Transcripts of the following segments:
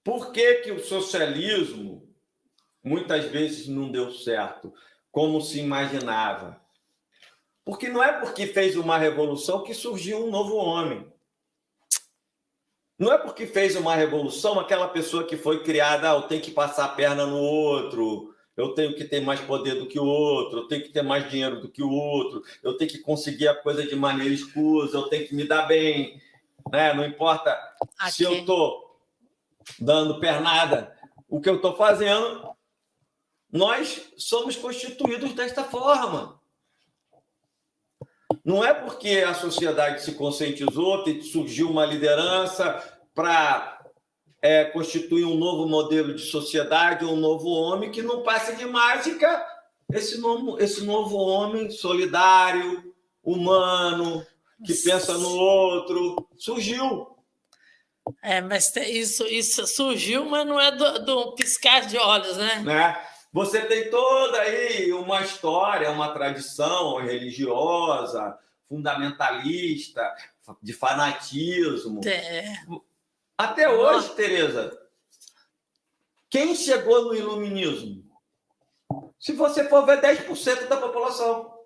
Por que o socialismo muitas vezes não deu certo, como se imaginava? Porque não é porque fez uma revolução que surgiu um novo homem. Não é porque fez uma revolução aquela pessoa que foi criada, eu tenho que passar a perna no outro, eu tenho que ter mais poder do que o outro, eu tenho que ter mais dinheiro do que o outro, eu tenho que conseguir a coisa de maneira escusa, eu tenho que me dar bem, né? Não importa se eu estou dando pernada, o que eu estou fazendo, nós somos constituídos desta forma. Não é porque a sociedade se conscientizou, surgiu uma liderança para constituir um novo modelo de sociedade, um novo homem, que não passe de mágica esse novo homem solidário, humano, que pensa no outro, surgiu. Mas isso surgiu, mas não é do piscar de olhos, né? Você tem toda aí uma história, uma tradição religiosa, fundamentalista, de fanatismo. Até hoje, Tereza, quem chegou no iluminismo? Se você for ver, 10% da população.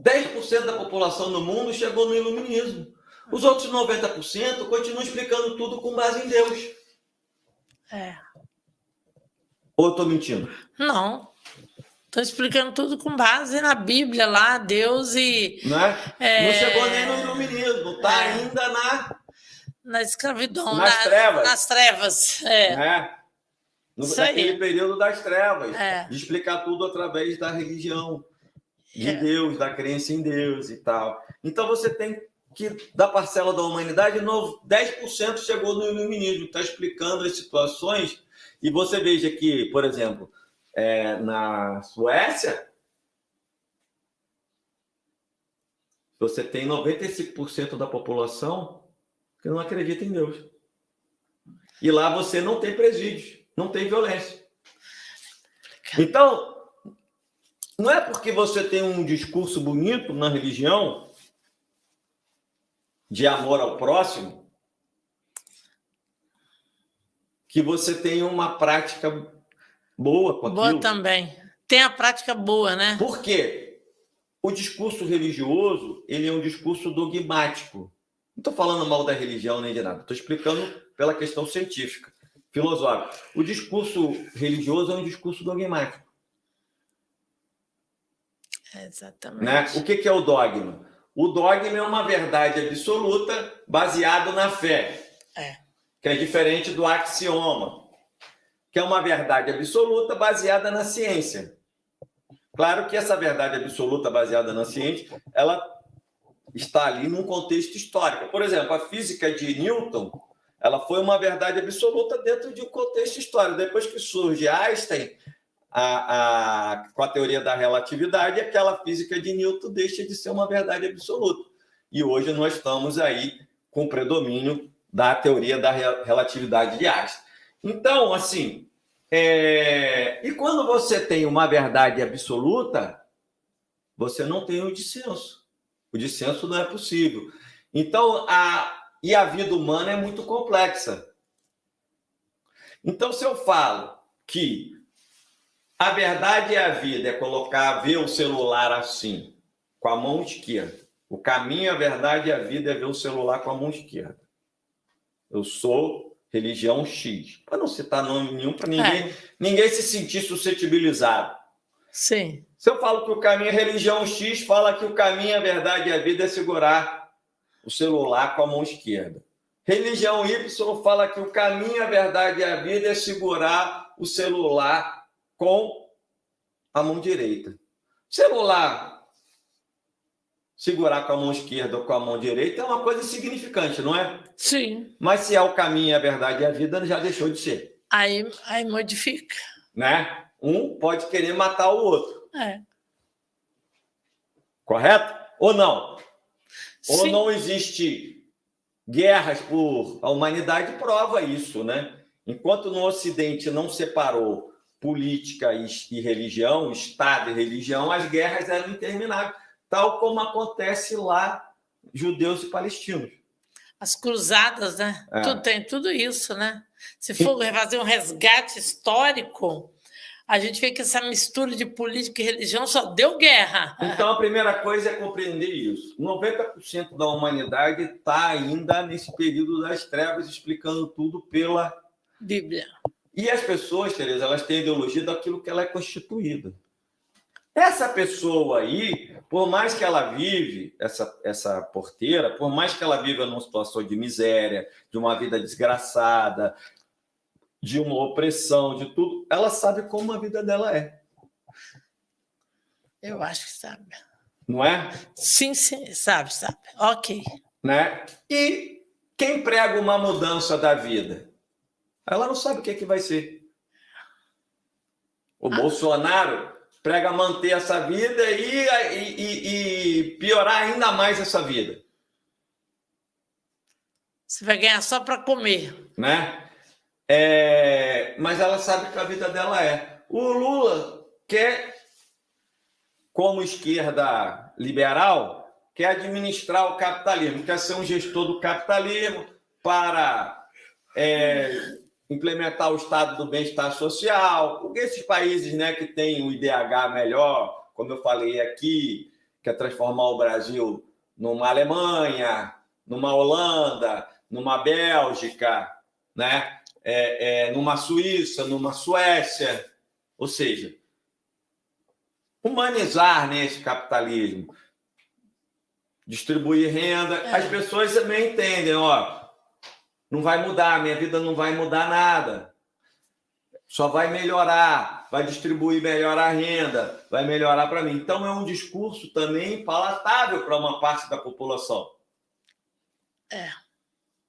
10% da população no mundo chegou no iluminismo. Os outros 90% continuam explicando tudo com base em Deus. Ou eu estou mentindo? Não. Estou explicando tudo com base na Bíblia lá, Deus e... Não chegou nem no iluminismo, está ainda na escravidão, nas trevas. Nas trevas. Naquele período das trevas, de explicar tudo através da religião, de Deus, da crença em Deus e tal. Então você tem que, da parcela da humanidade, 10% chegou no iluminismo, está explicando as situações. E você veja que, por exemplo, na Suécia, você tem 95% da população que não acredita em Deus. E lá você não tem presídios, não tem violência. Então, não é porque você tem um discurso bonito na religião de amor ao próximo que você tem uma prática boa com aquilo. Boa também. Tem a prática boa, né? Por quê? O discurso religioso, ele é um discurso dogmático. Não estou falando mal da religião nem de nada. Estou explicando pela questão científica, filosófica. O discurso religioso é um discurso dogmático. Exatamente. O que é o dogma? O dogma é uma verdade absoluta baseada na fé. Que é diferente do axioma, que é uma verdade absoluta baseada na ciência. Claro que essa verdade absoluta baseada na ciência, ela está ali num contexto histórico. Por exemplo, a física de Newton, ela foi uma verdade absoluta dentro de um contexto histórico. Depois que surge Einstein, com a teoria da relatividade, aquela física de Newton deixa de ser uma verdade absoluta. E hoje nós estamos aí com o predomínio da teoria da relatividade de Einstein. Então, assim, e quando você tem uma verdade absoluta, você não tem o dissenso. O dissenso não é possível. Então, a vida humana é muito complexa. Então, se eu falo que a verdade e a vida é ver o celular assim, com a mão esquerda. O caminho, a verdade e a vida é ver o celular com a mão esquerda. Eu sou religião X. Para não citar nome nenhum, para ninguém se sentir suscetibilizado. Sim. Se eu falo que o caminho é religião X, fala que o caminho, a verdade e a vida é segurar o celular com a mão esquerda. Religião Y fala que o caminho, a verdade e a vida é segurar o celular com a mão direita. Celular segurar com a mão esquerda ou com a mão direita é uma coisa insignificante, não é? Sim. Mas se é o caminho, a verdade e a vida, já deixou de ser. Aí modifica. Um pode querer matar o outro. Correto? Ou não? Sim. Ou não existe guerras por... A humanidade prova isso, né? Enquanto no Ocidente não separou política e religião, Estado e religião, as guerras eram intermináveis. Tal como acontece lá, judeus e palestinos. As cruzadas, né? Tem tudo isso, né? Se for fazer um resgate histórico, a gente vê que essa mistura de política e religião só deu guerra. Então, a primeira coisa é compreender isso. 90% da humanidade está ainda nesse período das trevas, explicando tudo pela Bíblia. E as pessoas, Tereza, elas têm ideologia daquilo que ela é constituída. Essa pessoa aí, por mais que ela vive, essa porteira, por mais que ela viva numa situação de miséria, de uma vida desgraçada, de uma opressão, de tudo, ela sabe como a vida dela é. Eu acho que sabe. Não é? Sim, sabe. Ok. Né? E quem prega uma mudança da vida? Ela não sabe o que vai ser. O Bolsonaro prega manter essa vida e piorar ainda mais essa vida. Você vai ganhar só para comer. Né? Mas ela sabe que a vida dela é. O Lula quer, como esquerda liberal, quer administrar o capitalismo, quer ser um gestor do capitalismo para implementar o estado do bem-estar social, porque esses países, né, que têm um IDH melhor, como eu falei aqui, quer transformar o Brasil numa Alemanha, numa Holanda, numa Bélgica, né, numa Suíça, numa Suécia, ou seja, humanizar, né, esse capitalismo, distribuir renda. As pessoas também entendem, não vai mudar, minha vida não vai mudar nada. Só vai melhorar, vai distribuir melhor a renda, vai melhorar para mim. Então, é um discurso também palatável para uma parte da população.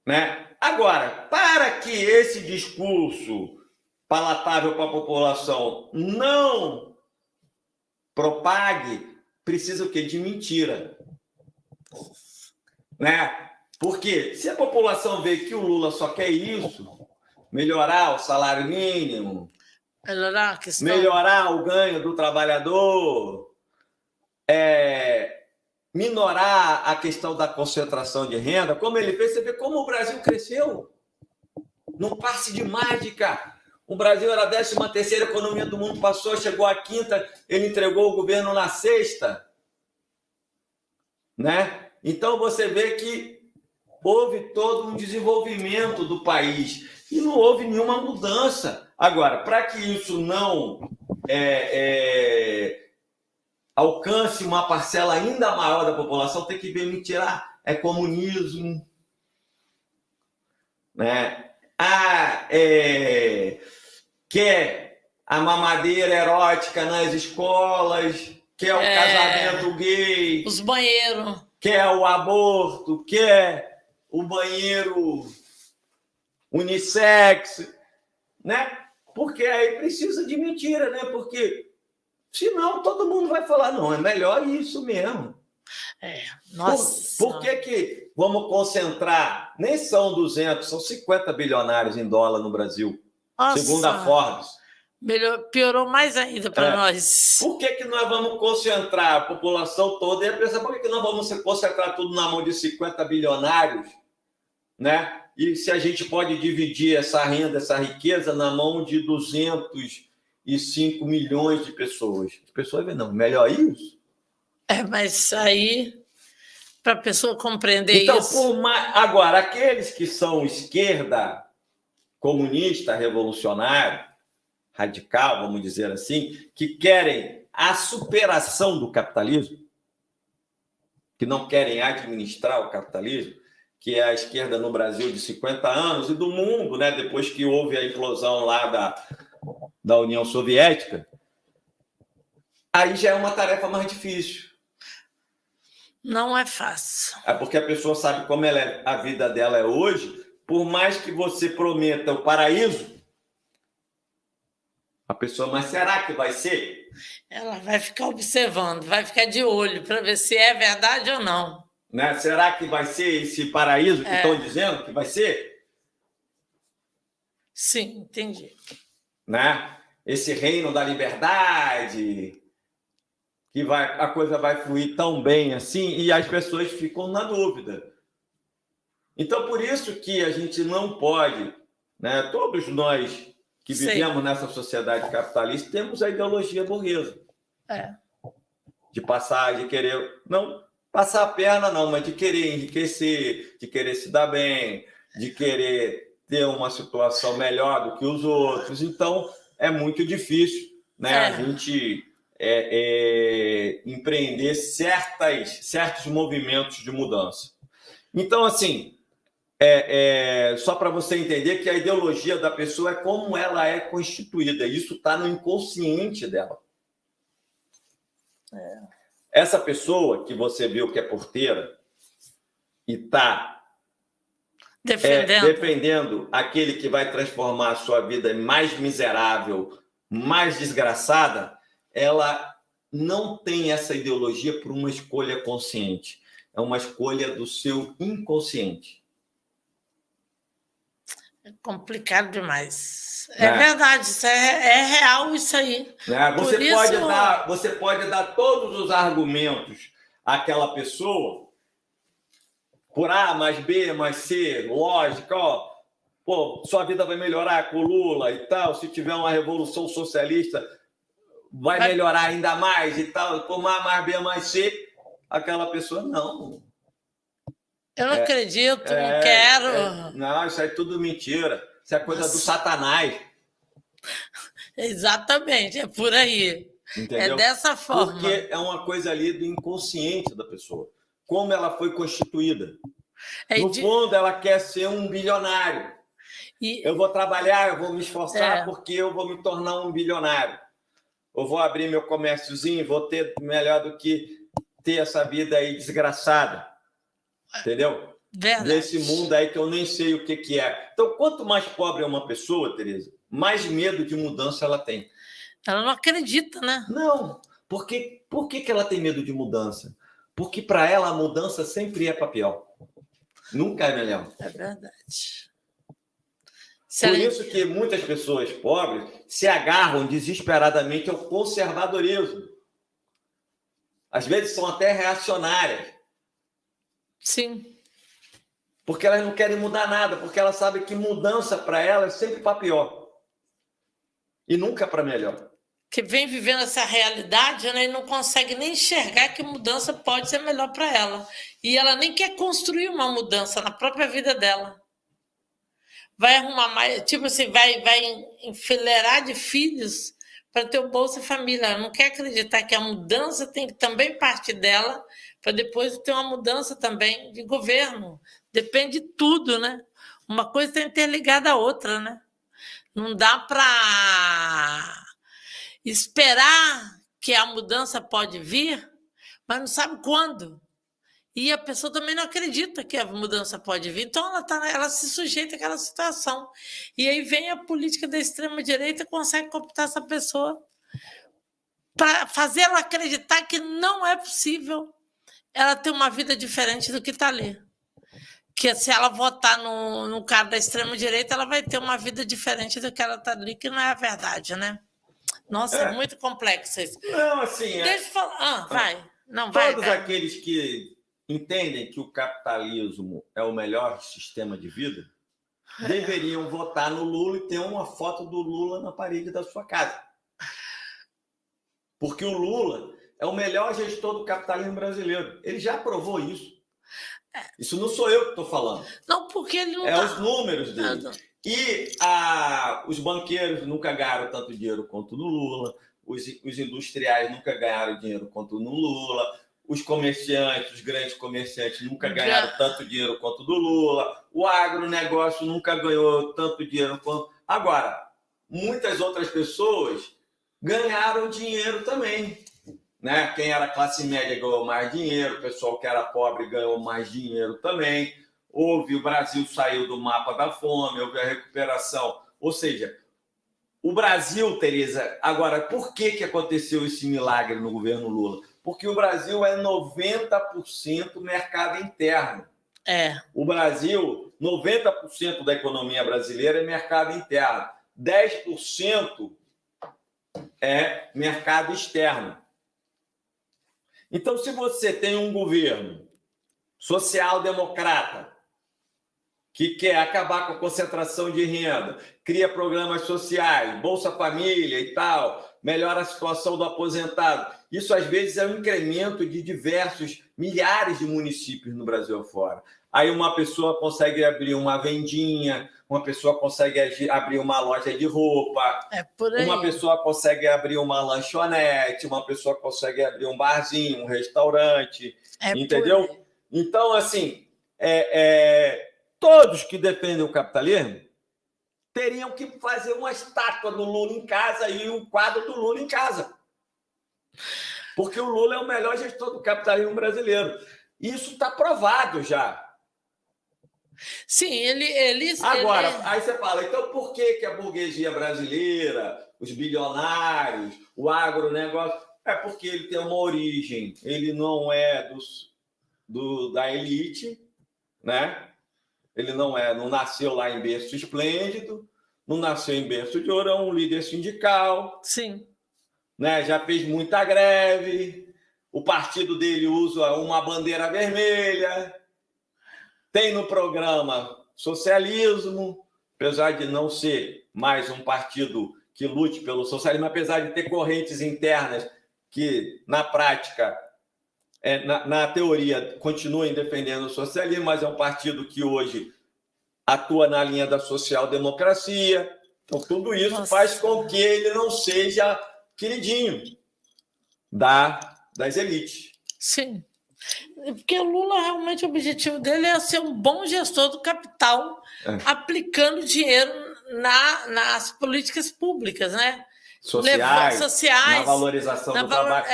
Né? Agora, para que esse discurso palatável para a população não propague, precisa o quê? De mentira. Né? Porque se a população vê que o Lula só quer isso, melhorar o salário mínimo, melhorar o ganho do trabalhador, minorar a questão da concentração de renda, como ele fez, você vê como o Brasil cresceu. Num passe de mágica. O Brasil era a 13ª economia do mundo, chegou à 5ª, ele entregou o governo na 6ª. Né? Então, você vê que houve todo um desenvolvimento do país e não houve nenhuma mudança. Agora, para que isso não alcance uma parcela ainda maior da população, tem que ver mentira. É comunismo. Né? Quer a mamadeira erótica nas escolas, quer o casamento gay, os banheiros, quer o aborto, quer o banheiro unissex, né? Porque aí precisa de mentira, né? Porque senão todo mundo vai falar, não, é melhor isso mesmo. Nossa. Por que vamos concentrar? Nem são 200, são 50 bilionários em dólar no Brasil, segundo a Forbes. Piorou mais ainda para nós. Por que nós vamos concentrar a população toda? E pensar, por que nós vamos concentrar tudo na mão de 50 bilionários? Né? E se a gente pode dividir essa renda, essa riqueza na mão de 205 milhões de pessoas? As pessoas veem, não, melhor isso? Mas aí, para a pessoa compreender isso... Agora, aqueles que são esquerda, comunista, revolucionário, radical, vamos dizer assim, que querem a superação do capitalismo, que não querem administrar o capitalismo, que é a esquerda no Brasil de 50 anos e do mundo, né, depois que houve a implosão lá da União Soviética, aí já é uma tarefa mais difícil. Não é fácil. É porque a pessoa sabe como a vida dela é hoje, por mais que você prometa o paraíso, a pessoa, mas será que vai ser? Ela vai ficar observando, vai ficar de olho para ver se é verdade ou não. Né? Será que vai ser esse paraíso que estão dizendo que vai ser? Sim, entendi. Né? Esse reino da liberdade, que a coisa vai fluir tão bem assim, e as pessoas ficam na dúvida. Então, por isso que a gente não pode, né? Todos nós que vivemos nessa sociedade capitalista temos a ideologia burguesa. De passar, de querer... Não passar a perna, não, mas de querer enriquecer, de querer se dar bem, de querer ter uma situação melhor do que os outros. Então, é muito difícil, né? A gente empreender certos movimentos de mudança. Então, assim, só para você entender que a ideologia da pessoa é como ela é constituída. Isso está no inconsciente dela. Essa pessoa que você viu que é porteira e está defendendo aquele que vai transformar a sua vida em mais miserável, mais desgraçada, ela não tem essa ideologia por uma escolha consciente. É uma escolha do seu inconsciente. É complicado demais. É verdade, isso é real isso aí. Você pode dar todos os argumentos àquela pessoa por A mais B mais C, lógica, sua vida vai melhorar com o Lula e tal, se tiver uma revolução socialista vai melhorar ainda mais e tal, por A mais B mais C, aquela pessoa não. Eu não acredito, não quero. Não, isso aí é tudo mentira. Isso é coisa do Satanás. Exatamente, é por aí. Entendeu? É dessa forma. Porque é uma coisa ali do inconsciente da pessoa. Como ela foi constituída. No fundo, ela quer ser um bilionário. Eu vou trabalhar, eu vou me esforçar porque eu vou me tornar um bilionário. Eu vou abrir meu comérciozinho, vou ter melhor do que ter essa vida aí desgraçada. Entendeu? Verdade. Desse mundo aí que eu nem sei o que é. Então, quanto mais pobre é uma pessoa, Tereza, mais medo de mudança ela tem. Ela não acredita, né? Não. Por que ela tem medo de mudança? Porque para ela a mudança sempre é pior. Nunca é melhor. É verdade. Por isso que muitas pessoas pobres se agarram desesperadamente ao conservadorismo. Às vezes são até reacionárias. Sim. Porque elas não querem mudar nada, porque elas sabem que mudança para elas é sempre para pior. E nunca para melhor. Que vem vivendo essa realidade, né, e não consegue nem enxergar que mudança pode ser melhor para ela. E ela nem quer construir uma mudança na própria vida dela. Vai arrumar mais, tipo assim, vai enfileirar de filhos para ter o Bolsa Família. Ela não quer acreditar que a mudança tem que também partir dela, para depois ter uma mudança também de governo. Depende de tudo, né? Uma coisa está interligada à outra, né? Não dá para esperar que a mudança pode vir, mas não sabe quando. E a pessoa também não acredita que a mudança pode vir, então ela se sujeita àquela situação. E aí vem a política da extrema-direita e consegue cooptar essa pessoa para fazer ela acreditar que não é possível ela ter uma vida diferente do que está ali. Que se ela votar no cara da extrema-direita, ela vai ter uma vida diferente do que ela está ali, que não é a verdade, né? Nossa, é muito complexo isso. Não, assim... Deixa eu falar. Vai. Não, Todos aqueles que entendem que o capitalismo é o melhor sistema de vida deveriam votar no Lula e ter uma foto do Lula na parede da sua casa. Porque o Lula é o melhor gestor do capitalismo brasileiro. Ele já provou isso. Isso não sou eu que estou falando. Não, porque ele não os números dele. E os banqueiros nunca ganharam tanto dinheiro quanto no Lula. Os industriais nunca ganharam dinheiro quanto no Lula. Os comerciantes, os grandes comerciantes, nunca ganharam tanto dinheiro quanto do Lula. O agronegócio nunca ganhou tanto dinheiro quanto... Agora, muitas outras pessoas ganharam dinheiro também. Né? Quem era classe média ganhou mais dinheiro, o pessoal que era pobre ganhou mais dinheiro também. O Brasil saiu do mapa da fome, houve a recuperação. Ou seja, o Brasil, Tereza, agora, por que aconteceu esse milagre no governo Lula? Porque o Brasil é 90% mercado interno. O Brasil, 90% da economia brasileira é mercado interno. 10% é mercado externo. Então, se você tem um governo social-democrata, que quer acabar com a concentração de renda, cria programas sociais, Bolsa Família e tal, melhora a situação do aposentado. Isso, às vezes, é um incremento de diversos milhares de municípios no Brasil afora. Aí uma pessoa consegue abrir uma vendinha, uma pessoa consegue abrir uma loja de roupa, uma pessoa consegue abrir uma lanchonete, uma pessoa consegue abrir um barzinho, um restaurante, entendeu? Então, assim, todos que defendem o capitalismo teriam que fazer uma estátua do Lula em casa e um quadro do Lula em casa. Porque o Lula é o melhor gestor do capitalismo brasileiro. Isso está provado já. Sim, Agora, aí você fala, então por que a burguesia brasileira, os bilionários, o agronegócio... É porque ele tem uma origem, ele não é da elite, né? Ele não nasceu lá em berço esplêndido, não nasceu em berço de ouro, é um líder sindical. Sim. Né? Já fez muita greve, o partido dele usa uma bandeira vermelha, tem no programa socialismo, apesar de não ser mais um partido que lute pelo socialismo, apesar de ter correntes internas que, na prática, na teoria, continuem defendendo o socialismo, mas é um partido que hoje atua na linha da social-democracia. Então, tudo isso faz com que ele não seja queridinho das elites. Sim. Porque o Lula, realmente, o objetivo dele é ser um bom gestor do capital, aplicando dinheiro nas políticas públicas, né? Sociais, na valorização do trabalho.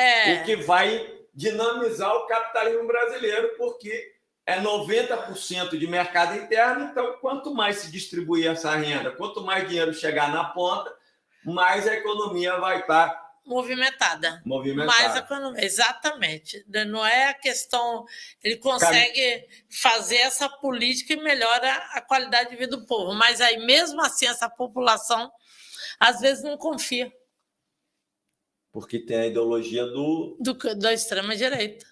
O que vai dinamizar o capitalismo brasileiro, porque é 90% de mercado interno, então quanto mais se distribuir essa renda, quanto mais dinheiro chegar na ponta, mais a economia vai estar movimentada. Mais a economia, exatamente. Não é a questão... Ele consegue fazer essa política e melhora a qualidade de vida do povo, mas aí, mesmo assim, essa população, às vezes, não confia. Porque tem a ideologia da extrema-direita.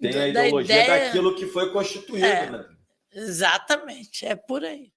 Tem a ideologia daquilo que foi constituído. Né? Exatamente, é por aí.